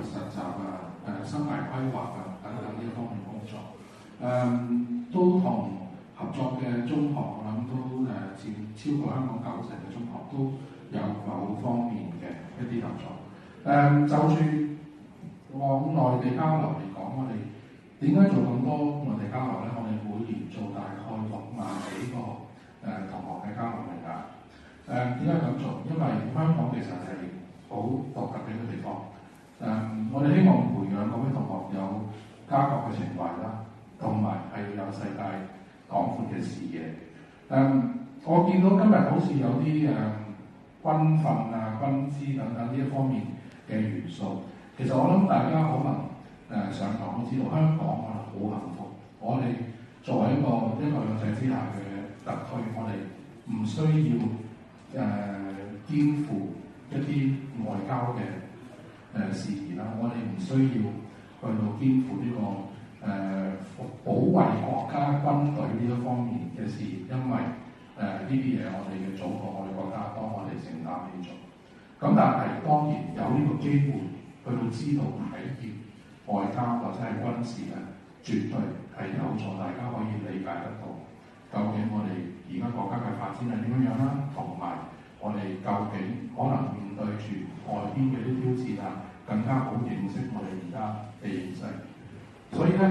實習生涯規劃等等呢方面工作。都同合作嘅中學，我諗都佔超過香港90%嘅中學都有某方面嘅一啲合作。就住往內地交流嚟講，我哋點解做咁多內地交流咧？我哋每年做大概6萬幾個同學嘅交流名額。點解咁做？因為香港其實係好獨特嘅一個地方。我哋希望培養嗰位同學有家國嘅情懷啦，同埋係有世界廣闊嘅視野。我見到今日好似有啲軍訓啊、軍資等等呢一方面嘅元素。其實我諗大家可能上堂都知道，香港可能好幸福。我哋作為一個兩制之下嘅特區，我哋唔需要肩負一啲外交嘅事宜啦，我哋唔需要去到肩負呢個保衛國家軍隊呢一方面嘅事，因為呢啲嘢我哋嘅祖國、我哋國家幫我哋承擔去做。咁但係當然有呢個機會去到知道體驗外交或者係軍事咧，絕對係有助大家可以理解得到究竟我哋而家國家嘅發展係點樣樣啦，同埋我哋究竟可能面對住外邊嘅啲挑戰啊，更加好認識我哋而家嘅形勢。所以咧，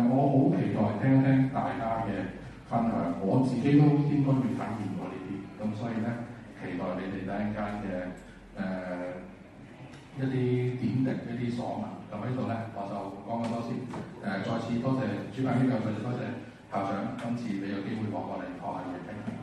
我好期待聽一聽大家嘅分享。我自己都應該會體驗過呢啲，咁所以咧，期待你哋第一間嘅一啲點滴、一啲所聞。咁喺度咧，我就講咁多先。再次多謝主辦機構，再次多謝校長，今次俾個機會我嚟學下嘢聽。